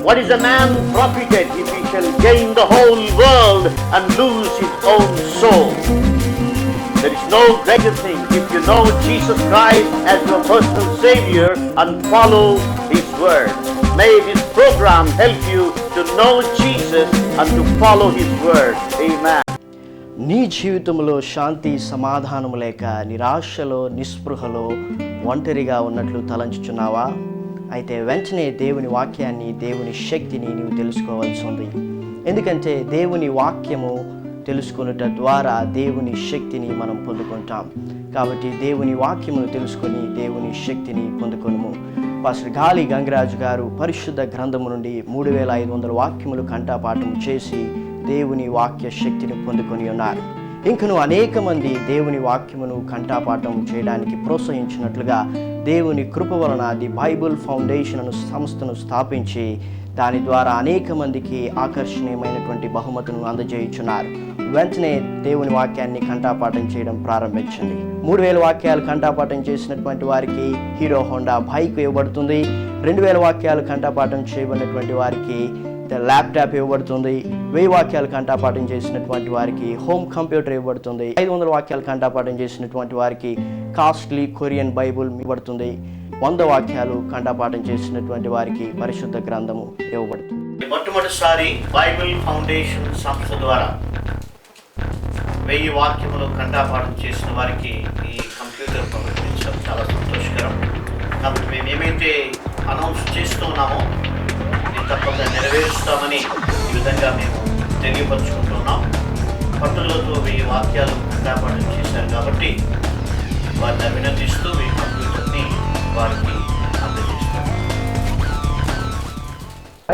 What is a man profited if he shall gain the whole world and lose his own soul? There is no greater thing if you know Jesus Christ as your personal Savior and follow His word. May this program help you to know Jesus and to follow His word. Amen. నీ జీవితంలో శాంతి సమాధానము లేక నిరాశలో నిస్పృహలో ఒంటరిగా ఉన్నట్లు తలంచుచున్నావా? అయితే వెంటనే దేవుని వాక్యాన్ని, దేవుని శక్తిని నీవు తెలుసుకోవాల్సి ఉంది. ఎందుకంటే దేవుని వాక్యము తెలుసుకొనుట ద్వారా దేవుని శక్తిని మనం పొందుకుంటాం. కాబట్టి దేవుని వాక్యమును తెలుసుకొని దేవుని శక్తిని పొందుకొనుము. పాస్టర్ గాలి గంగరాజు గారు పరిశుద్ధ గ్రంథము నుండి 3500 వాక్యములు కంఠపాఠం చేసి దేవుని వాక్య శక్తిని పొందుకొని ఉన్నారు. ఇంకను అనేక మంది దేవుని వాక్యమును కంఠపాఠం చేయడానికి ప్రోత్సహించినట్లుగా దేవుని కృప వలన ది బైబుల్ ఫౌండేషన్ అను సంస్థను స్థాపించి దాని ద్వారా అనేక మందికి ఆకర్షణీయమైనటువంటి బహుమతులను అందజేయుచున్నారు. వెంటనే దేవుని వాక్యాన్ని కంఠపాఠం చేయడం ప్రారంభించింది. 3000 వాక్యాలు కంఠపాఠం చేసినటువంటి వారికి హీరో హోండా బైక్ ఇవ్వబడుతుంది. 2000 వాక్యాలు కంఠపాఠం చేయబడినటువంటి వారికి ల్యాప్టాప్ ఇవ్వబడుతుంది. 1000 వాక్యాలు కంఠపాఠం చేసినటువంటి వారికి హోమ్ కంప్యూటర్ ఇవ్వబడుతుంది. 500 వాక్యాలు కంఠపాఠం చేసినటువంటి వారికి కాస్ట్లీ కొరియన్ బైబుల్ ఇవ్వబడుతుంది. 100 వాక్యాలు కంఠపాఠం చేసినటువంటి వారికి పరిశుద్ధ గ్రంథము ఇవ్వబడుతుంది. మొట్టమొదటిసారి బైబిల్ ఫౌండేషన్ సంస్థ ద్వారా 1000 వాక్యములు కంఠపాఠం చేసిన వారికి ఈ కంప్యూటర్ ప్రకటించడం చాలా సంతోషకరం. కాబట్టి మేము ఏమైతే అనౌన్స్ చేస్తున్నామో తప్పక నెరవేరుస్తామని ఈ విధంగా మేము తెలియపరుచుకుంటున్నాం. పట్టులతో 1000 వాక్యాలు కంఠపాఠం చేశారు కాబట్టి వారిని అభినందిస్తూ ఈ కంప్యూటర్ని వారికి అందజేస్తాం.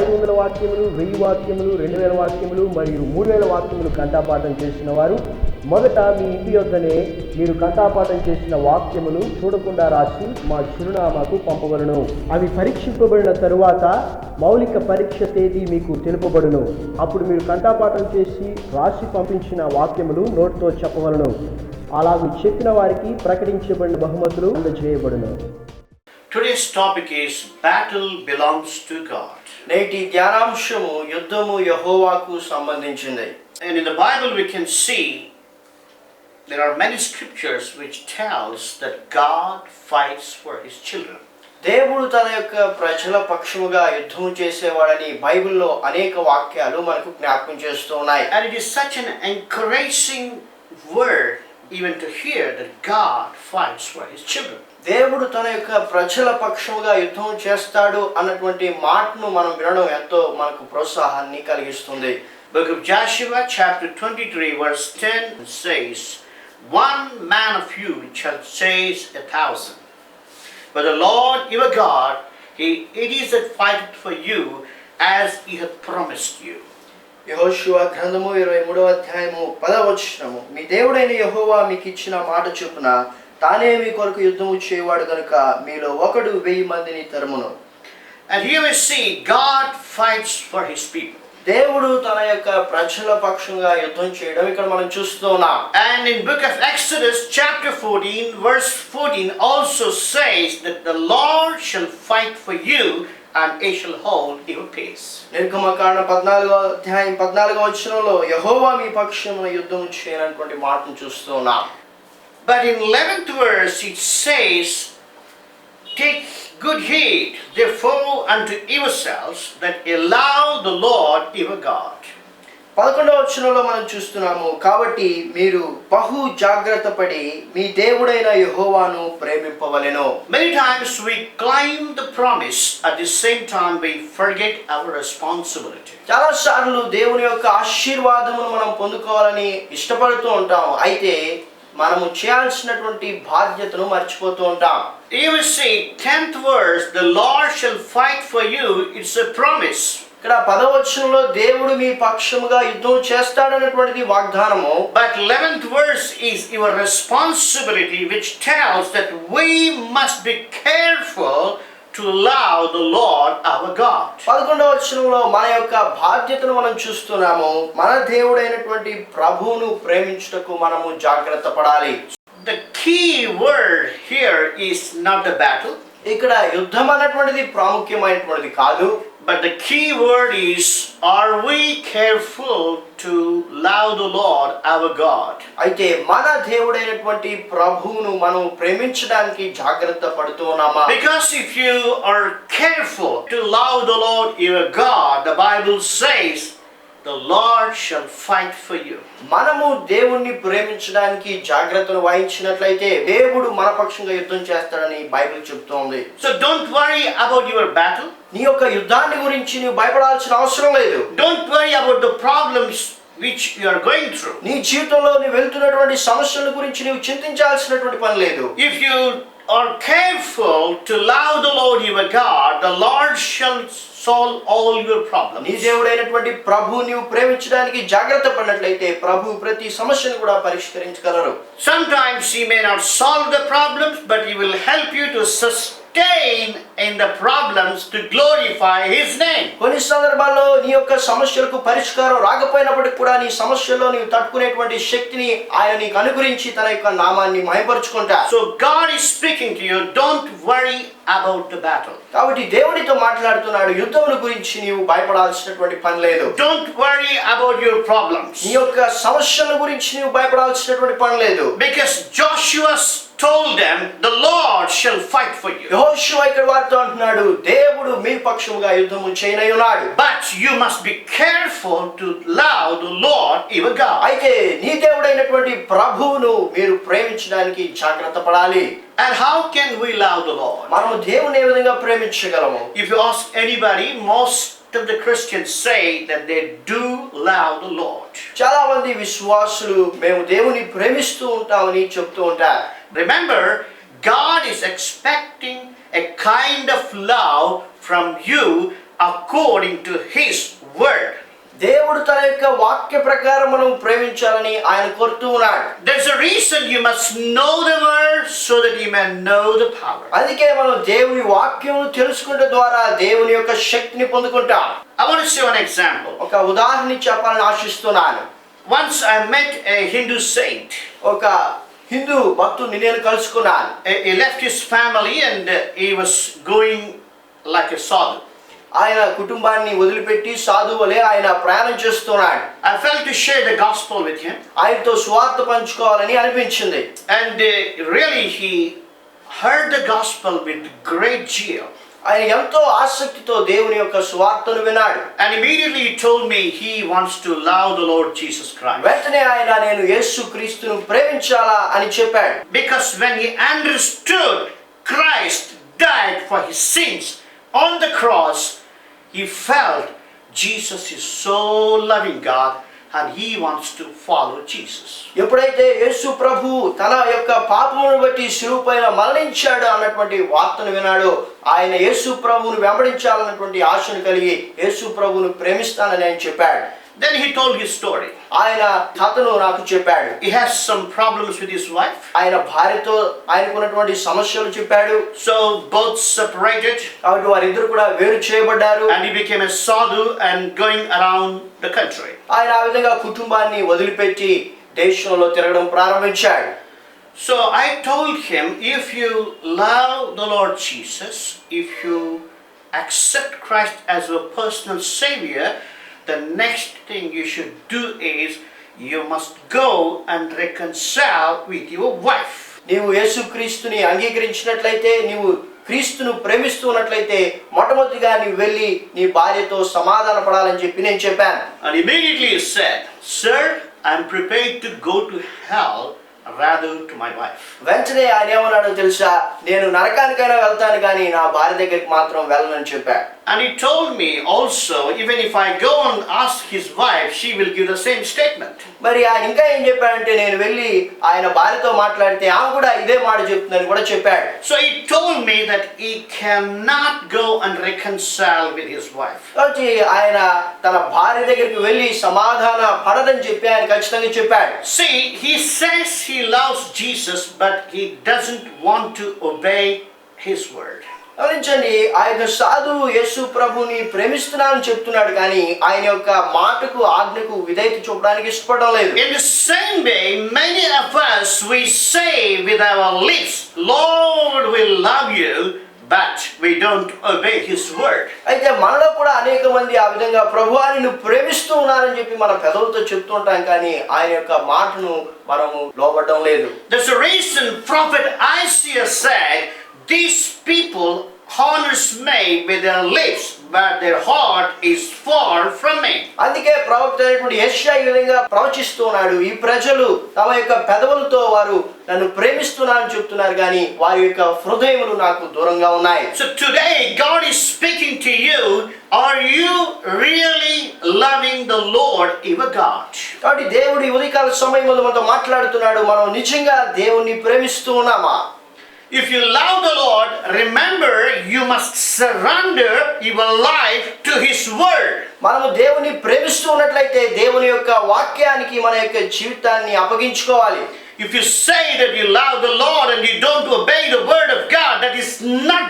500 వాక్యములు, 1000 వాక్యములు, 2000 వాక్యములు మరియు 3000 వాక్యములు కంఠపాఠం చేసిన వారు మొదట మీ ఇంటి యొద్దనే మీరు కంఠపాఠం చేసిన వాక్యములు చూడకుండా రాసి మా చిరునామాకు పంపబడును. అవి పరీక్షింపబడిన తరువాత మౌలిక పరీక్ష తేదీ మీకు తెలుపబడును. అప్పుడు మీరు కంఠపాఠం చేసి రాసి పంపించిన వాక్యములు నోటితో చెప్పవలను. అలాగూ చెప్పిన వారికి ప్రకటించబడిన బహుమతులు అందజేయబడును. Today's topic is battle belongs to God. నేటి ధ్యానాంశము యుద్ధము యెహోవాకు సంబంధించింది. And in the Bible we can see there are many scriptures which tells that God fights for his children. దేవుడు తన యొక్క ప్రజల పక్షముగా యుద్ధం చేసేవాడని బైబిల్లో అనేక వాక్యాలు మనకు జ్ఞాపకం చేస్తూ ఉన్నాయి. And it is such an encouraging word even to hear that God fights for his children. దేవుడు తన యొక్క ప్రజల పక్షముగా యుద్ధం చేస్తాడు అన్నటువంటి మాటను మనం వినడం ఎంతో మనకు ప్రోత్సాహాన్ని కలిగిస్తుంది. Book of Joshua chapter 23 verse 10 says, "One man of you shall chase 1,000. But the Lord your God, it is that fighteth for you as he hath promised you." యెహోషువ గ్రంథము 23వ అధ్యాయము 10వ వచనము, మీ దేవుడైన యెహోవా మీకు ఇచ్చిన మాట చొప్పున తానే మీ కొరకు యుద్ధము చేయవాడు కనుక మీలో ఒకడు 1000 మందిని తరుమును. And here we see God fights for his people. దేవుడు తన యొక్క ప్రజల పక్షంగా యుద్ధం చేయడం ఇక్కడ మనం చూస్తున్నాం. And in book of Exodus chapter 14 verse 14 also says that the Lord shall fight for you and he shall hold your peace. నిర్గమకాండ 14వ అధ్యాయం 14వ వచనంలో యెహోవా మీ పక్షమున యుద్ధం చేయనటువంటి మాటను చూస్తున్నాం. But in 11th verse it says, "Take good heed therefore unto yourselves that allow the Lord your God." 11వ వచనంలో మనం చూస్తున్నాము, కాబట్టి మీరు బహు జాగ్రత్త పడి మీ దేవుడైన యెహోవాను ప్రేమింపవలెను. Many times we claim the promise, at the same time we forget our responsibility. చాలా సార్లు దేవుని యొక్క ఆశీర్వాదమును మనం పొందుకోవాలని ఇష్టపడుతూ ఉంటాం. అయితే మనము చేయాల్సినటువంటి బాధ్యతను మర్చిపోతూ ఉంటాం. Here we see 10th verse, "The Lord shall fight for you." It's a promise. ఇక్కడ 10వ వచనంలో దేవుడు మీ పక్షముగా యుద్ధం చేస్తాడన్నటువంటిది వాగ్దానము. But 11th verse is your responsibility, which tells that we must be careful to allow the Lord our God. 11వ వచనంలో మన యొక్క బాధ్యతను మనం చూస్తున్నాము. మన దేవుడైనటువంటి ప్రభువును ప్రేమించుటకు మనము జాగ్రత్త పడాలి. The key word here is not the battle, ఇక్కడ యుద్ధం అన్నటువంటిది ప్రాముఖ్యమైనటువంటిది కాదు. But the key word is, are we careful to love the Lord our God? అయితే మన దేవుడైనటువంటి ప్రభువును మనం ప్రేమించడానికి జాగ్రత్త పడుతున్నామా? Because if you are careful to love the Lord your God, the Bible says, the Lord shall fight for you. మనము దేవుణ్ణి ప్రేమించడానికి జాగ్రత్తలు వహించినట్లయితే దేవుడు మన పక్షంగా యుద్ధం చేస్తాడని బైబిల్ చెబుతోంది. So don't worry about your battle. నీ యొక్క యుద్ధాన్ని గురించి నీవు భయపడాల్సిన అవసరం లేదు. Don't worry about the problems which you are going through. నీ జీవితంలో నీవు వెళ్తున్నటువంటి సమస్యల గురించి నీవు చింతించాల్సినటువంటి పని లేదు. If you are careful to love the Lord your God, the Lord shall solve all your problems. నీ దేవుడైనటువంటి ప్రభు నీవు ప్రేమించడానికి జాగ్రత్త పడినట్లయితే ప్రభు ప్రతి సమస్యను కూడా పరిష్కరించగలరు. Sometimes he may not solve the problems, but he will help you to sustain in the problems to glorify his name. కొన్ని సందర్భాల్లో నీ యొక్క సమస్యలకు పరిష్కారం రాకపోయినప్పటికీ కూడా నీ సమస్యల్లో నీవు తట్టుకునేటువంటి శక్తిని ఆయన నీకు అనుగ్రహించి తన యొక్క నామాన్ని మహిమపరుచుకుంటాడు. So God is speaking to you, don't worry about the battle. కాబట్టి దేవునితో మాట్లాడుతున్నాడు, యుద్ధముల గురించి నీవు భయపడాల్సినటువంటి పని లేదు. Don't worry about your problems. నీ యొక్క సమస్యల గురించి నీవు భయపడాల్సినటువంటి పని లేదు. Because Joshua told them, the Lord shall fight for you. యెహోషువ ఇక్కడ వారితో అంటున్నాడు, దేవుడు మీ పక్షముగా యుద్ధము చేయనయున్నాడు. But you must be careful to love the Lord your God. అయితే నీ దేవుడైనటువంటి ప్రభువును మీరు ప్రేమించడానికి జాగ్రత్త పడాలి. And how can we love the Lord? మనము దేవుని ఏ విధంగా ప్రేమించగలము? If you ask anybody, most of the Christians say that they do love the Lord. చాలా మంది విశ్వాసులు మేము దేవుని ప్రేమిస్తూ ఉంటామని చెప్తూ ఉంటారు. Remember, God is expecting a kind of love from you according to his word. దేవుడు తన యొక్క వాక్య ప్రకారం మనం ప్రేమించాలని ఆయన కోరుతూ ఉన్నాడు. There's a reason you must know the word so that you may know the power. అందుకే మనం దేవుని వాక్యం తెలుసుకునే ద్వారా దేవుని యొక్క శక్తిని పొందుకుంటాం. I want to show an example. ఒక ఉదాహరణ చెప్పాలని ఆశిస్తున్నాను. Once I met a Hindu saint. ఒక హిందూ భక్తుడిని నేను కలుసుకున్నాను. He left his family and he was going like a sadhu. ఆయన కుటుంబాన్ని వదిలిపెట్టి సాధువు వలె ఆయన ప్రయాణం చేస్తున్నాడు. I felt to share the gospel with him. ఆయనతో సువార్త పంచుకోవాలని అనిపించింది. And really he heard the gospel with great zeal. ఆయన ఎంతో ఆసక్తితో దేవుని యొక్క సువార్తను విన్నాడు. And immediately he told me he wants to love the Lord Jesus Christ. వెంటనే ఆయన నేను యేసుక్రీస్తును ప్రేమించాలా అని చెప్పాడు. Because when he understood Christ died for his sins on the cross, he felt Jesus is so loving God and he wants to follow Jesus. ఎప్పుడైతే యేసు ప్రభు తన యొక్క పాపమును బట్టి శిలువపైన మరణించాడు అన్నటువంటి వార్తను విన్నాడు, ఆయన యేసు ప్రభువును వెంబడించాలన్నటువంటి ఆశను కలిగి యేసు ప్రభువును ప్రేమిస్తానని ఆయన చెప్పాడు. Then he told his story. ఆయన కథను నాకు చెప్పాడు. He has some problems with his wife. ఆయన భార్యతో ఆయనకున్నటువంటి సమస్యలు చెప్పాడు. So both separated. కాబట్టి వారిద్దరు కూడా వేరు చేయబడ్డారు. And he became a sadhu and going around the country. ఆయన ఆ విధంగా కుటుంబాన్ని వదిలిపెట్టి దేశంలో తిరగడం ప్రారంభించాడు. So I told him, if you love the Lord Jesus, if you accept Christ as your personal savior, the next thing you should do is you must go and reconcile with your wife. నీవు యేసుక్రీస్తుని అంగీకరించినట్లయితే, నీవు క్రీస్తును ప్రేమిస్తున్నట్లయితే మొట్టమొదటిగా నీవు వెళ్ళి నీ భార్యతో సమాధాన పడాలని చెప్పి నేను చెప్పాను. And immediately he said, "Sir, I am prepared to go to hell rather to my wife." వెంటనే ఆయన ఏమన్నాడో తెలుసా, నేను నరకానికైనా వెళ్తాను కానీ నా భార్య దగ్గరికి మాత్రం వెళ్ళనని చెప్పాడు. And he told me also, even if I go and ask his wife, she will give the same statement. మరి ఆయన ఇంకా ఏం చెప్పాడంటే, నేను వెళ్ళి ఆయన భార్యతో మాట్లాడితే ఆమె కూడా ఇదే మాట చెప్తుందని కూడా చెప్పాడు. So he told me that he cannot go and reconcile with his wife. కాబట్టి ఆయన తన భార్య దగ్గరికి వెళ్ళి సమాధాన పడదని చెప్పి ఆయన ఖచ్చితంగా చెప్పాడు. See, he says he loves Jesus, but he doesn't want to obey his word. గమనించండి, ఆయన సాధువు యేసు ప్రభుని ప్రేమిస్తున్నానని చెప్తున్నాడు కానీ ఆయన యొక్క మాటకు ఆజ్ఞకు విధేయత చూపడానికి ఇష్టపడడం లేదు. In the same way, many of us, we say with our lips, Lord, we love you, but we don't obey His word. అయితే మనలో కూడా అనేక మంది ఆ విధంగా ప్రభువా నిన్ను ప్రేమిస్తూ ఉన్నారని చెప్పి మన పెదవులతో చెప్తూ ఉంటాం, కానీ ఆయన యొక్క మాటను మనము లోబడడం లేదు. There's a reason prophet Isaiah said, these people honors me with their lips, but their heart is far from me. అందుకే ప్రవక్త అయినటువంటి యెషయా ఈ విధంగా ప్రవచిస్తూ ఉన్నాడు, ఈ ప్రజలు తమ యొక్క పెదవులతో వారు నన్ను ప్రేమిస్తున్నారని చెప్తున్నారు, కానీ వారి యొక్క హృదయములు నాకు దూరంగా ఉన్నాయి. So today God is speaking to you. Are you really loving the Lord your God? కాబట్టి దేవుడు ఈ ఉదయకాల సమయంలో మనతో మాట్లాడుతున్నాడు, మనం నిజంగా దేవుణ్ణి ప్రేమిస్తూ ఉన్నామా? If you love the Lord, remember you must surrender your life to His word. మనము దేవుని ప్రేమిస్తూ ఉన్నట్లయితే దేవుని యొక్క వాక్యానికి మన యొక్క జీవితాన్ని అప్పగించుకోవాలి. If you say that you love the Lord and you don't obey the word of God, that is not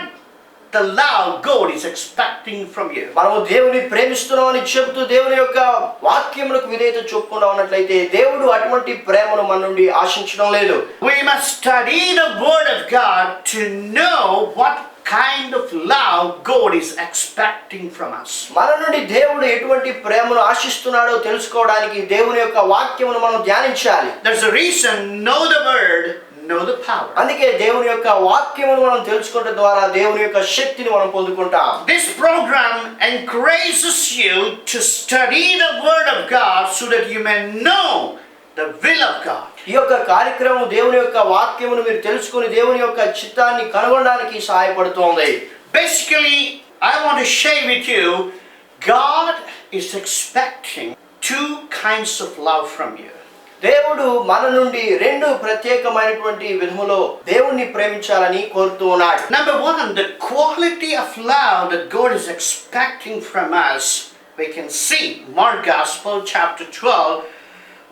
the love God is expecting from you. మనము దేవుని ప్రేమిస్తున్నామని చెబుతూ దేవుని యొక్క వాక్యములకు విధేయత చూపకుండా ఉన్నట్లయితే దేవుడు అటువంటి ప్రేమను మన నుండి ఆశించడం లేదు. We must study the word of God to know what kind of love God is expecting from us. మన నుండి దేవుడు ఎటువంటి ప్రేమను ఆశిస్తున్నాడో తెలుసుకోవడానికి దేవుని యొక్క వాక్యమును మనం ధ్యానించాలి. There's a reason, know the word, know the power. అందుకే దేవుని యొక్క వాక్యమును మనం తెలుసుకోవడం ద్వారా దేవుని యొక్క శక్తిని మనం పొందుకుంటాం. This program encourages you to study the word of God so that you may know the will of God. ఈ యొక్క కార్యక్రమం దేవుని యొక్క వాక్యమును మీరు తెలుసుకొని దేవుని యొక్క చిత్తాన్ని కనుగొనడానికి సహాయపడుతోంది. Basically, I want to share with you, God is expecting two kinds of love from you. దేవుడు మన నుండి రెండు ప్రత్యేకమైనటువంటి విధములో దేవుణ్ణి ప్రేమించాలని కోరుతూ ఉన్నాడు. Number one, the quality of love that God is expecting from us, we can see Mark Gospel chapter 12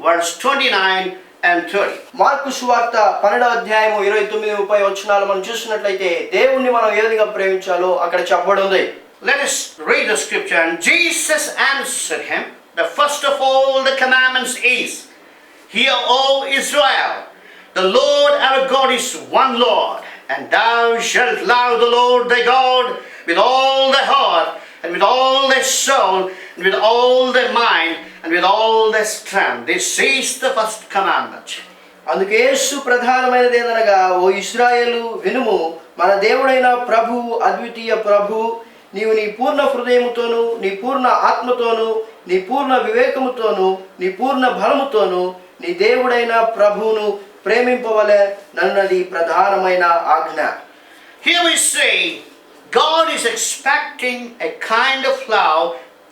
verse 29 and 30. Mark సువార్త 12వ అధ్యాయము 29-30 వచనాలు మనం చూసినట్లయితే దేవుణ్ణి మనం ఏ విధంగా ప్రేమించాలో అక్కడ చెప్పబడి ఉంది. Let us read the scripture. And Jesus answered him, the first of all the commandments is, Hear, O Israel, the Lord our God is one Lord, and thou shalt love the Lord thy God with all thy heart, and with all thy soul, and with all thy mind, and with all thy strength. This is the first commandment. అందుకే యేసు ప్రధానమైనది ఏదనగా, ఓ ఇశ్రాయేలు వినుము, మన దేవుడైన ప్రభు అద్వితీయ ప్రభు, నీవు నీ పూర్ణ హృదయముతోను, నీ పూర్ణ ఆత్మతోను, నీ పూర్ణ వివేకముతోను, నీ పూర్ణ బలముతోను నీ దేవుడైన ప్రభువును ప్రేమింపవలె నన్నది ప్రధానమైన ఆజ్ఞ. Here we see God is expecting a kind of love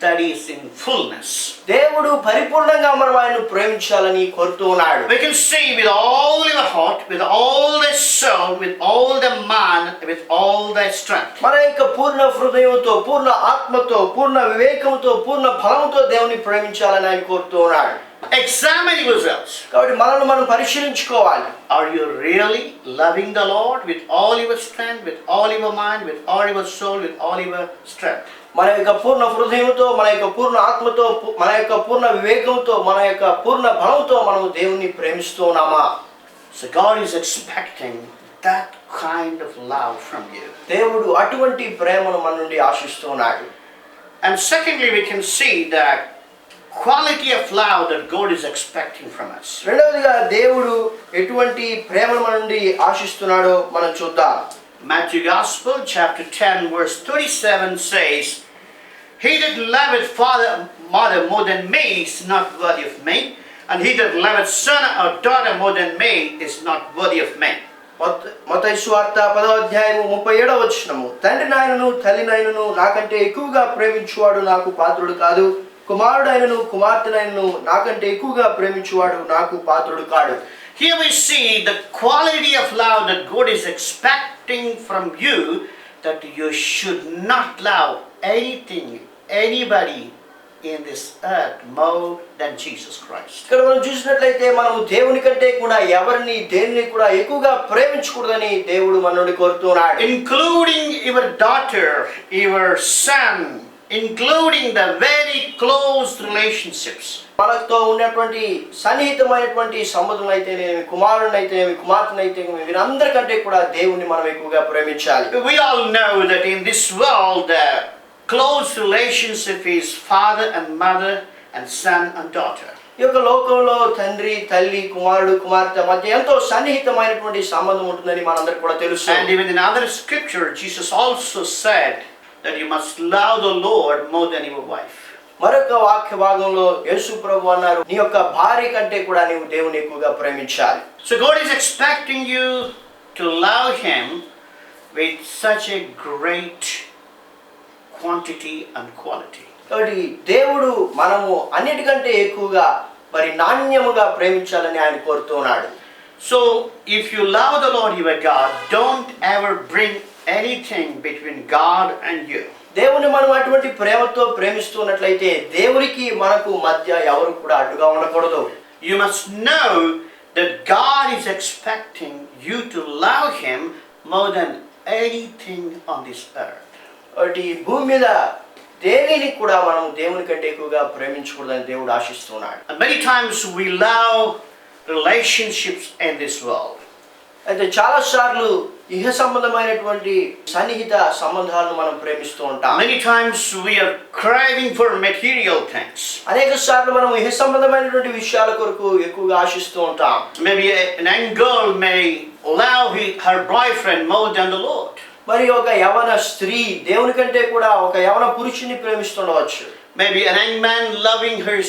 that is in fullness. దేవుడు పరిపూర్ణంగా మనం ఆయనను ప్రేమించాలని కోరుతూ ఉన్నాడు. We can see with all your heart, with all the soul, with all the mind, with all the strength. మన యొక్క పూర్ణ హృదయంతో, పూర్ణ ఆత్మతో, పూర్ణ వివేకంతో, పూర్ణ బలంతో దేవుని ప్రేమించాలని ఆయన కోరుతూ ఉన్నాడు. Examine yourselves. కాబట్టి మనల్ని మనం పరిశీలించుకోవాలి. Are you really loving the Lord with all your strength, with all your mind, with all your soul, with all your strength? మన యొక్క పూర్ణ హృదయంతో, మన యొక్క పూర్ణ ఆత్మతో, మన యొక్క పూర్ణ వివేకంతో, మన యొక్క పూర్ణ బలంతో మనం దేవుణ్ణి ప్రేమిస్తూ ఉన్నామా? So God is expecting that kind of love from you. దేవుడు అటువంటి ప్రేమను మన నుండి ఆశిస్తూ ఉన్నాడు. And secondly, we can see that quality of love that God is expecting from us. రెండవదిగా దేవుడు ఎటువంటి ప్రేమను మన నుండి ఆశిస్తున్నాడో మనం చూద్దాం. Matthew Gospel chapter 10 verse 37 says, He that loveth father mother more than me is not worthy of me, and he that loveth son or daughter more than me is not worthy of me. మత్తయి సువార్త 10వ అధ్యాయము 37వ వచనము, తండ్రి నాయనను తల్లి నాయనను నాకంటే ఎక్కువగా ప్రేమించువాడు నాకు పాత్రుడు కాదు, కుమారుడైనను కుమార్తెనైనను నాకంటే ఎక్కువగా ప్రేమించువాడు నాకు పాత్రుడు కాడు. Here we see the quality of love that God is expecting from you, that you should not love anything, anybody in this earth more than Jesus Christ. ఇక్కడ మనం చూసినట్లయితే మనము దేవుని కంటే కూడా ఎవరిని దేనిని కూడా ఎక్కువగా ప్రేమించకూడదని దేవుడు మన నుండి కోరుతున్నాడు. Including your daughter, your son, including the very close relationships. మనతో ఉన్నటువంటి సన్నిహితమైనటువంటి సంబంధులు అయితేనేమి, కుమారుని అయితేనేమి, కుమార్తెను అయితేనేమి, వీరందరికంటే కూడా దేవుణ్ణి మనం ఎక్కువగా ప్రేమించాలి. We all know that in this world the close relationship is father and mother and son and daughter. ఈ యొక్క లోకంలో తండ్రి, తల్లి, కుమారుడు, కుమార్తె మధ్య ఎంతో సన్నిహితమైనటువంటి సంబంధం ఉంటుందని మనందరికీ కూడా తెలుసు. And even in other scripture, Jesus also said that you must love the Lord more than your wife. మరొక వాక్య భాగంలో యేసు ప్రభువు అన్నారు, నీ యొక్క భార్య కంటే కూడా నీవు దేవుని ఎక్కువగా ప్రేమించాలి. So God is expecting you to love Him with such a great quantity and quality. కాబట్టి దేవుడు మనము అన్నిటికంటే ఎక్కువగా మరి నాణ్యముగా ప్రేమించాలని ఆయన కోరుతున్నాడు. So if you love the Lord your God, don't ever bring anything between God and you. దేవుని మనం అటువంటి ప్రేమతో ప్రేమిస్తున్నట్లయితే దేవునికి మనకు మధ్య ఎవరు కూడా అడ్డుగా ఉండకూడదు. You must know that God is expecting you to love Him more than anything on this earth. కాబట్టి భూమి మీద దేనిని కూడా మనం దేవుని కంటే ఎక్కువగా ప్రేమించకూడదని దేవుడు ఆశిస్తున్నాడు. And many times we love relationships in this world. అయితే చాలా సార్లు ఇహ సంబంధమైనటువంటి సన్నిహిత సంబంధాలను మనం ప్రేమిస్తూ ఉంటాం. Many times we are craving for material things. అనేక సార్లు మనం ఇహ సంబంధమైనటువంటి విషయాల కొరకు ఎక్కువగా ఆశిస్తూ ఉంటాం. Maybe an young girl may love her boyfriend more than the Lord. మరి ఒక యవన స్త్రీ దేవుని కంటే కూడా ఒక యవన పురుషుని ప్రేమిస్తుండవచ్చు. Maybe an young man loving his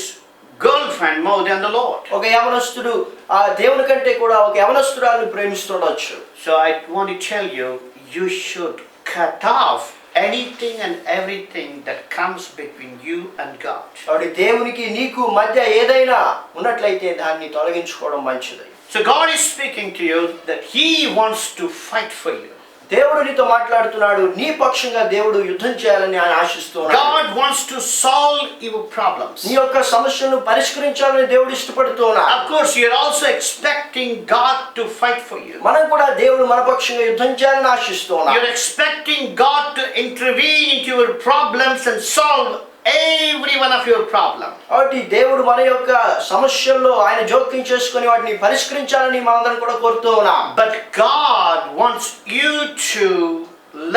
girlfriend more than the Lord. ఒక యవనస్తుడు ఆ దేవుని కంటే కూడా ఒక యవనస్తురాలను ప్రేమిస్తుండవచ్చు. So I want to tell you, you should cut off anything and everything that comes between you and God. కాబట్టి దేవునికి నీకు మధ్య ఏదైనా ఉన్నట్లయితే దాన్ని తొలగించుకోవడం మంచిది. So God is speaking to you that He wants to fight for you. దేవుడు నీతో మాట్లాడుతున్నాడు, నీ పక్షంగా దేవుడు యుద్ధం చేయాలని ఆయన ఆశిస్తున్నాడు. God wants to solve your problems. నీ యొక్క సమస్యలను పరిష్కరించాలని దేవుడు ఇష్టపడుతున్నాడు. Of course, you are also expecting God to fight for you. మనం కూడా దేవుడు మన పక్షంగా యుద్ధం చేయాలని ఆశిస్తున్నాడు. You are expecting God to intervene into your problems and solve every one of your problems. కాబట్టి దేవుడు మన యొక్క సమస్యల్లో ఆయన జోక్యం చేసుకొని వాటిని పరిష్కరించాలని మనందరం కూడా కోరుతూ ఉన్నాం. But God wants you to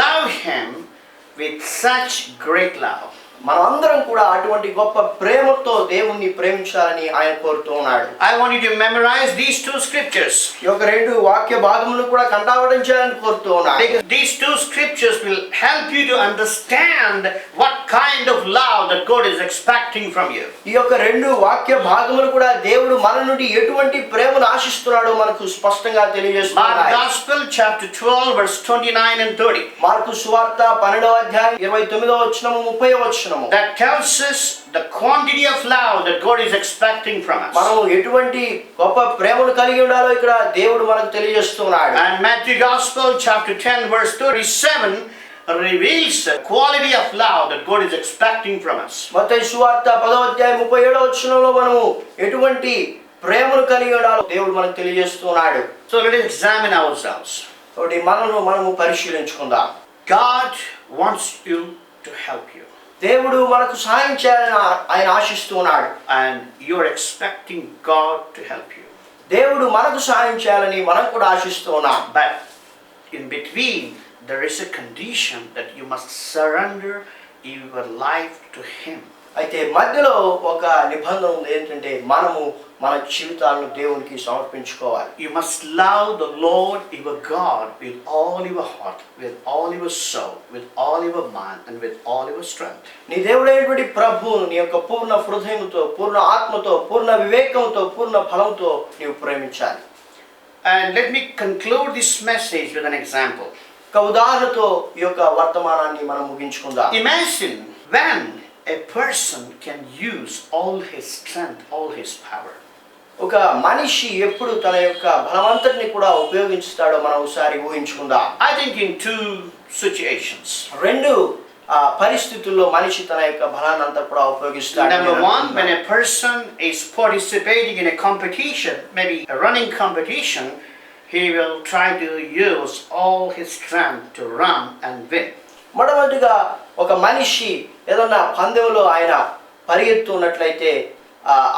love Him with such great love. మనమందరం కూడా అటువంటి గొప్ప ప్రేమతో దేవుణ్ణి ప్రేమించాలని ఆయన కోరుతూ ఉన్నాడు. I want you to memorize these two scriptures. ఈ యొక్క రెండు వాక్య భాగములను కూడా కంఠావడం చేయాలని కోరుతూ ఉన్నాడు. Because these two scriptures will help you to understand what kind of love that God is expecting from you. ఈ యొక్క రెండు వాక్య భాగములు కూడా దేవుడు మన నుండి ఎటువంటి ప్రేమను ఆశిస్తున్నాడో మనకు స్పష్టంగా తెలియజేస్తున్నాయి. Mark Gospel chapter 12 verse 29 and 30. Mark సువార్త 12వ అధ్యాయం 29వ వచనము 30వ వచనము. That tells us the quantity of love that God is expecting from us. మనం ఎటువంటి గొప్ప ప్రేమను కలిగి ఉండాలో ఇక్కడ దేవుడు మనకు తెలియజేస్తున్నాడు. And Matthew Gospel chapter 10 verse 37 reveals the quality of love that God is expecting from us. మత్తయి సువార్త 10వ అధ్యాయం 37వ వచనంలో మనము ఎటువంటి ప్రేమను కలిగి ఉండాలో దేవుడు మనకు తెలియజేస్తున్నాడు. So let us examine ourselves. కాబట్టి మనము పరిశీలించుకుందాం. God wants you to help you. దేవుడు మనకు సహాయం చేయాలని ఆయన ఆశిస్తున్నాడు. And you are expecting God to help you. దేవుడు మనకు సహాయం చేయాలని మనం కూడా ఆశిస్తున్నాం. But in between there is a condition that you must surrender your life to Him. అయితే మధ్యలో ఒక నిబంధన ఉంది, ఏంటంటే మనము మన జీవితాలను దేవునికి సమర్పించుకోవాలి. You must love the Lord your God with all your heart, with all your soul, with all your mind and with all your strength. నీ దేవుడైనటువంటి ప్రభువును నీ యొక్క పూర్ణ హృదయంతో, పూర్ణ ఆత్మతో, పూర్ణ వివేకంతో, పూర్ణ బలంతో నీవు ప్రేమించాలి. And let me conclude this message with an example. ఒక ఉదాహరణతో ఈ యొక్క వర్తమానాన్ని మనం ముగించుకుందాం. Imagine when a person can use all his strength, all his power. ఒక మనిషి ఎప్పుడు తన యొక్క బలమంతటిని కూడా ఉపయోగిస్తాడో మనం ఒకసారి ఊహించుకుందాం. I think in two situations. రెండు పరిస్థితుల్లో మనిషి తన యొక్క బలాన్ని అంతా కూడా ఉపయోగిస్తాడు. Number one, when a person is participating in a competition, maybe a running competition, he will try to use all his strength to run and win. మొట్టమొదటిగా ఒక మనిషి ఏదన్నా పందెంలో ఆయన పరిగెత్తున్నట్లయితే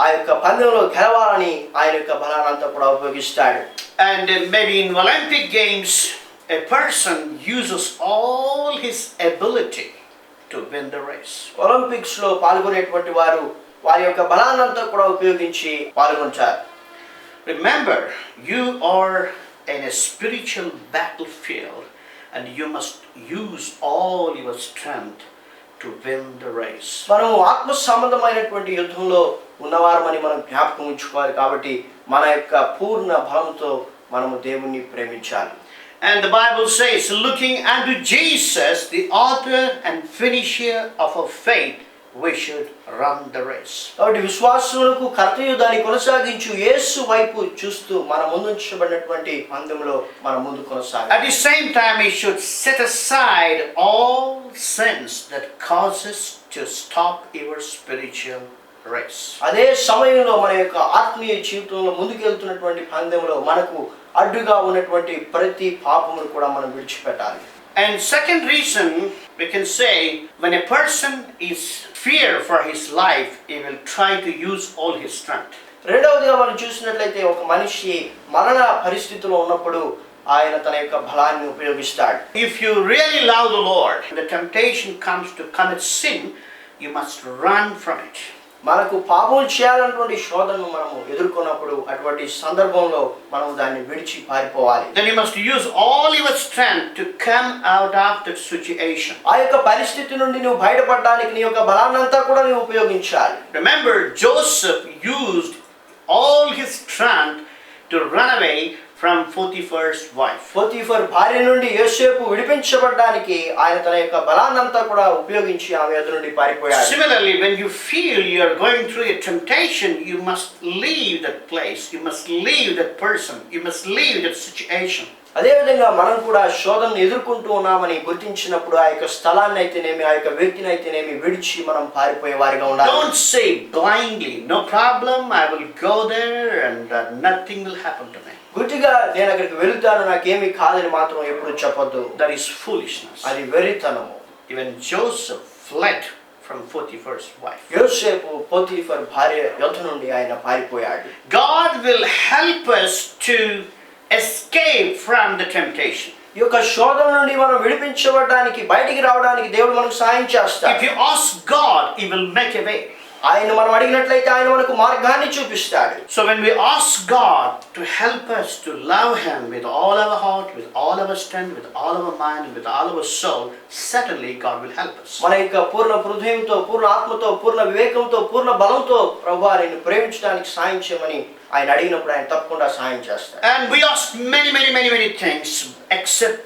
ఆ యొక్క పందెంలో గెలవాలని ఆయన యొక్క బలానంతా కూడా ఉపయోగిస్తాడు. And maybe in Olympic Games, a person uses all his ability to win the race. Olympics లో పాల్గొనేటువంటి వారు వారి యొక్క బలానంతా కూడా ఉపయోగించి పాల్గొంటారు. Remember, you are in a spiritual battlefield and you must use all your strength to win the race. మనం ఆత్మ సంబంధమైనటువంటి యుద్ధంలో ఉన్నవారమని మనం జ్ఞాపకం ఉంచుకోవాలి. కాబట్టి మన యొక్క పూర్ణ బలంతో మనము దేవుణ్ణి ప్రేమించాలి. And the Bible says, looking unto Jesus, the author and finisher of our faith, we should run the race. కాబట్టి విశ్వాసులకు కర్తయు దాన్ని కొనసాగించు యేసు వైపు చూస్తూ మన ముందుంచబడినటువంటి పందెంలో మనం ముందు కొనసాగాలి. At the same time, we should set aside all sins that causes to stop your spiritual race. అదే సమయంలో మన యొక్క ఆత్మీయ జీవితంలో ముందుకెళ్తున్నటువంటి పందెంలో మనకు అడ్డుగా ఉన్నటువంటి ప్రతి పాపమును కూడా మనం విడిచిపెట్టాలి. And second reason, we can say, when a person is fear for his life, he will try to use all his strength. రెండవదిగా మనం చూసినట్లయితే ఒక మనిషి మరణ పరిస్థితిలో ఉన్నప్పుడు ఆయన తన యొక్క బలాన్ని ఉపయోగిస్తాడు. If you really love the Lord, the temptation comes to commit sin, you must run from it. మనకు పాపం చేయాలన్నటువంటి శోధనను మనము ఎదుర్కొన్నప్పుడు అటువంటి సందర్భంలో మనం దాన్ని విడిచి పారిపోవాలి. Then you must use all your strength to come out of that situation. ఆ యొక్క పరిస్థితి నుండి నువ్వు బయటపడడానికి నీ యొక్క బలాన్నంతా కూడా నువ్వు ఉపయోగించాలి. Remember, Joseph used all his strength to run away from Potiphar's wife. Potiphar భార్య నుండి యోసేపు విడిపించబడడానికి ఆయన తన యొక్క బలాన్నంతా కూడా ఉపయోగించి ఆమె ఎదురు నుండి పారిపోయాడు. Similarly, when you feel you are going through a temptation, you must leave that place. You must leave that person. You must leave that situation. అదేవిధంగా మనం కూడా శోధనను ఎదుర్కొంటూ ఉన్నామని గుర్తించినప్పుడు ఆ యొక్క స్థలాన్ని అయితేనేమి ఆ యొక్క వ్యక్తిని అయితేనేమి విడిచి మనం పారిపోయే వారిగా ఉండాలి. Don't say blindly, no problem, I will go there and nothing will happen to me. గుడ్డిగా నేను అక్కడికి వెళ్తాను నాకేమీ కాదని మాత్రం ఎప్పుడు చెప్పొద్దు. That is foolishness. అది వెర్రితనము. Even Joseph fled from Potiphar's wife. యోసేపు పోతీఫర్ భార్య యొద్ద నుండి ఆయన పారిపోయాడు. God will help us to escape from the temptation. ఈ యొక్క శోధన నుండి మనం విడిపించబడడానికి బయటికి రావడానికి దేవుడు మనకు సహాయం చేస్తాడు. If you ask God, He will make a way. ఆయన మనం అడిగినట్లయితే ఆయన మనకు మార్గాన్ని చూపిస్తాడు. So when we ask God to help us to love Him with all our heart, with all our strength, with all our mind, and with all our soul, certainly God will help us. మన యొక్క పూర్ణ హృదయంతో, పూర్ణ ఆత్మతో, పూర్ణ వివేకంతో, పూర్ణ బలంతో ప్రభువా నిన్ను ప్రేమించడానికి సహాయం చేయమని ఆయన అడిగినప్పుడు ఆయన తప్పకుండా సహాయం చేస్తాడు. And we ask many things except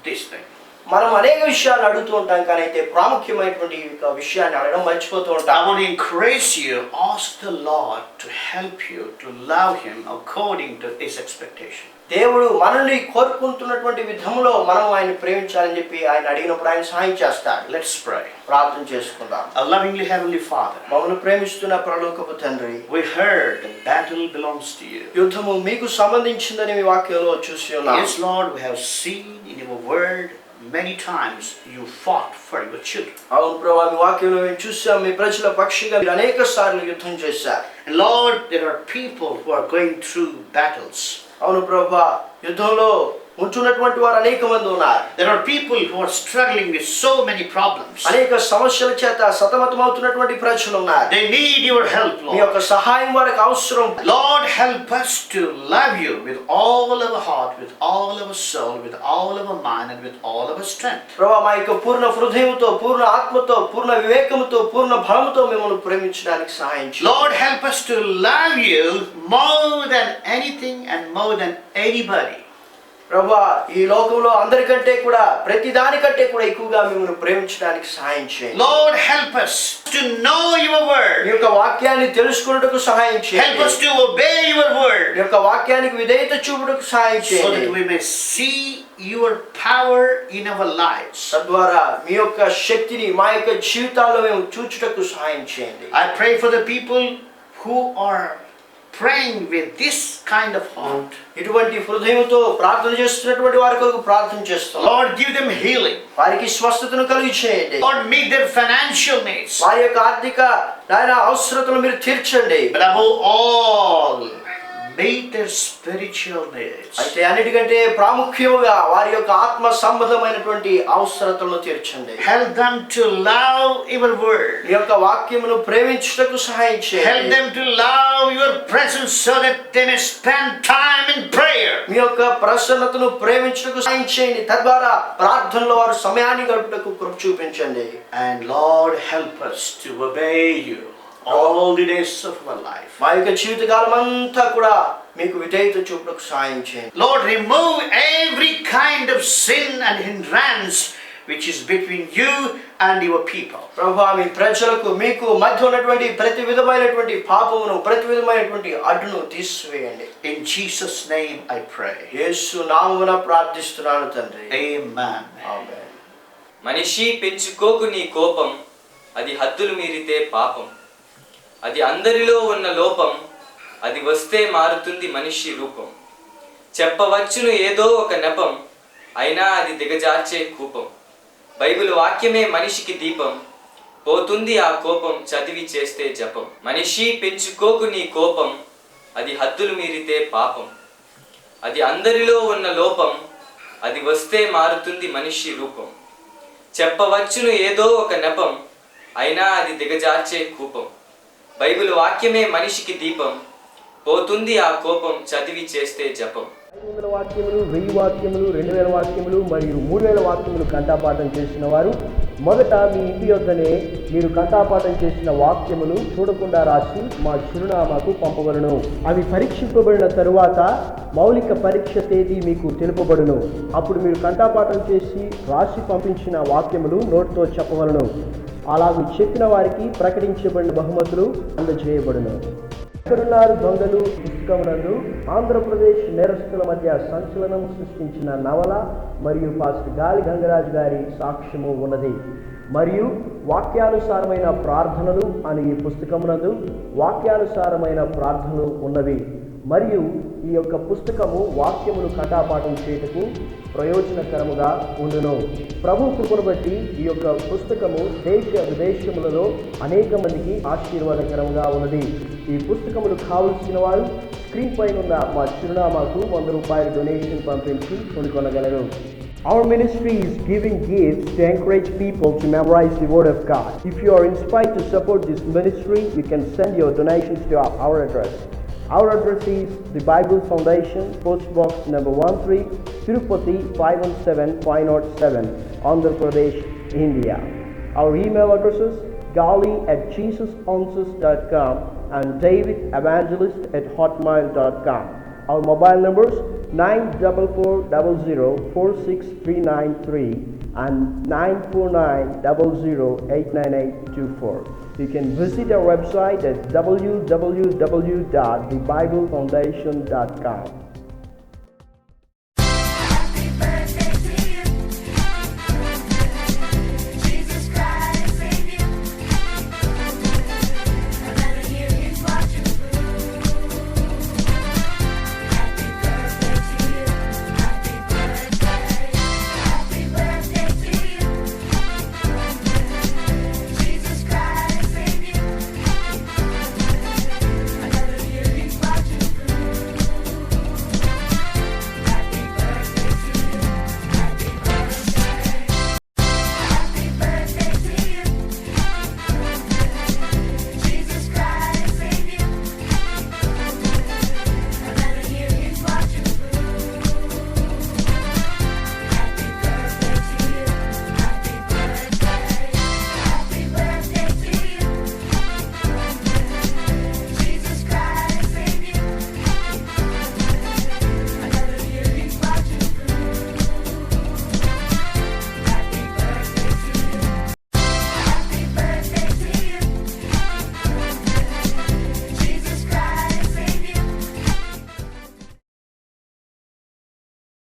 this thing. మనం అనేక విషయాలు అడుగుతూ ఉంటాం కానీ అయితే ప్రాముఖ్యమైనటువంటి విషయాన్ని అడగడం మర్చిపోతూ ఉంటాం. I want to encourage you, ask the Lord to help you to love Him according to His expectation. దేవుడు మనల్ని కోరుకుంటున్నటువంటి విధంలో మనం ఆయన ప్రేమించాలని చెప్పి ఆయన అడిగినప్పుడు ఆయన సహాయం చేస్తాడు. Let's pray. ప్రార్థన చేసుకుందాం. Our lovingly Heavenly Father, మమ్మల్ని ప్రేమిస్తున్న పరలోకపు తండ్రి, we heard the battle belongs to you. యుద్ధము మీకు సంబంధించిందని మీ వాక్యంలో చూసి ఉన్నాం. Yes, Lord, we have seen in your word many times you fought for your children. అవును ప్రభువా, మీ వాక్యంలో మేము చూసాం మీ ప్రజల పక్షిగా మీరు అనేక సార్లు యుద్ధం చేశారు. And Lord, there are people who are going through battles. అవును ప్రభువా, యుద్ధంలో ఉంటున్నటువంటి వారు అనేక మంది ఉన్నారు. There are people who are struggling with so many problems. అనేక సమస్యల చేత సతమతమవుతున్నటువంటి ప్రజలు ఉన్నారు. They need your help, me Lord. యొక్క సహాయం వారికి అవసరం. Lord, help us to love you with all our heart, with all our soul, with all our mind, and with all our strength. ప్రభువా, మా యొక్క పూర్ణ హృదయంతో, పూర్ణ ఆత్మతో, పూర్ణ వివేకముతో, పూర్ణ బలముతో మిమ్మల్ని ప్రేమించడానికి సహాయం చేయండి. Lord, help us to love you more than anything and more than anybody. ప్రభువా, ఈ లోకంలో అందరికంటే కూడా ప్రతి దానికంటే కూడా ఎక్కువగా మిమ్మల్ని ప్రేమించడానికి సహాయం చేయండి. Lord, help us to know your me word. యొక్క వాక్యాన్ని తెలుసుకున్నట్టుకు సహాయం Help చేయండి. us to obey your me word యొక్క వాక్యానికి విధేయత చూపుటకు సహాయం so చేయండి. that we may see your power in our lives. తద్వారా మీ యొక్క శక్తిని మా యొక్క జీవితాల్లో మేము చూచుటకు సహాయం చేయండి. I pray for the people who are praying with this kind of heart, ఇటువంటి హృదయంతో ప్రార్థన చేస్తున్నటువంటి వారి కొరకు ప్రార్థన చేస్తాం. Lord, give them healing. వారికి స్వస్థతను కలుగు చేయండి. Lord, meet their financial needs. వారి యొక్క ఆర్థిక అవసరతలు మీరు తీర్చండి. But above all, meet their spiritual needs. అయితే అన్నిటికంటే ప్రాముఖ్యముగా వారి యొక్క ఆత్మ సంబంధమైనటువంటి అవసరతలను తీర్చండి. Help them to love your word. ఈ యొక్క వాక్యమును ప్రేమించుటకు సహాయం చేయండి. Help them to love your presence so that they may spend time in prayer. మీ యొక్క ప్రసన్నతను ప్రేమించుటకు సహాయం చేయండి. తద్వారా ప్రార్థనలో వారు సమయాన్ని గడుపుటకు కృప చూపించండి. And Lord, help us to obey you all the days of our life. మా యొక్క జీవితకాలం అంతా కూడా మీకు విధేయత చూపుటకు సహాయం చేయండి. Lord, remove every kind of sin and hindrance which is between you and your people. ప్రభువా, మీ ప్రజలకు మీకు మధ్య ఉన్నటువంటి ప్రతి విధమైనటువంటి పాపమును, ప్రతి విధమైనటువంటి అడ్డును తీసివేయండి. In Jesus' name I pray. యేసు నామమున ప్రార్థిస్తున్నాను తండ్రి. Amen. ఆమేన్. మనిషి పెంచుకోకు నీ కోపం, అది హద్దులు మీరితే పాపం. అది అందరిలో ఉన్న లోపం, అది వస్తే మారుతుంది మనిషి రూపం. చెప్పవచ్చును ఏదో ఒక నెపం, అయినా అది దిగజార్చే కూపం. బైబిల్ వాక్యమే మనిషికి దీపం, పోతుంది ఆ కోపం చదివి చేస్తే జపం. మనిషి పెంచుకోకు నీ కోపం, అది హద్దులు మీరితే పాపం. అది అందరిలో ఉన్న లోపం, అది వస్తే మారుతుంది మనిషి రూపం. చెప్పవచ్చును ఏదో ఒక నెపం, అయినా అది దిగజార్చే కూపం. బైబిల్ వాక్యమే మనిషికి దీపం, పోతుంది ఆ కోపం చదివి చేస్తే జపం. 500 వాక్యములు, 1000 వాక్యములు, 2000 వాక్యములు మరియు 3000 వాక్యములు కంఠాపాఠం చేసిన వారు మొదట మీ ఇంటి యొద్దనే మీరు కంఠాపాఠం చేసిన వాక్యములు చూడకుండా రాసి మా చిరునామాకు పంపవలను. అవి పరీక్షింపబడిన తరువాత మౌలిక పరీక్ష తేదీ మీకు తెలుపబడును. అప్పుడు మీరు కంఠాపాఠం చేసి రాసి పంపించిన వాక్యములు నోటితో చెప్పవలను. అలాగూ చెప్పిన వారికి ప్రకటించబడిన బహుమతులు అందజేయబడును. ఎక్కడున్నారు దొంగలు పుస్తకమునందు ఆంధ్రప్రదేశ్ నేరస్తుల మధ్య సంచలనం సృష్టించిన నవల మరియు పాస్టర్ గాలి గంగరాజు గారి సాక్ష్యము ఉన్నది. మరియు వాక్యానుసారమైన ప్రార్థనలు అని ఈ పుస్తకమునందు వాక్యానుసారమైన ప్రార్థనలు ఉన్నవి. మరియు ఈ యొక్క పుస్తకము వాక్యమును కంఠాపాఠం చేయుటకు ప్రయోజనకరముగా ఉండును. ప్రభు కృపను బట్టి ఈ యొక్క పుస్తకము దేశ విదేశములలో అనేక మందికి ఆశీర్వాదకరంగా ఉన్నది. ఈ పుస్తకములు కావలసిన వారు స్క్రీన్ పైన ఉన్న మా చిరునామాకు 100 రూపాయల డొనేషన్ పంపించి కొనుగొనగలరు. Our ministry is giving gifts to encourage people to memorize the Word of God. If you are inspired to support this ministry, you can send your donations to our address. Our address is the Bible Foundation, Post Box number 13, Tirupati 517507, Andhra Pradesh, India. Our email addresses gali@jesusanswers.com and davidevangelist@hotmail.com. Our mobile numbers 94400 and 94900898824. You can visit our website at www.thebiblefoundation.com.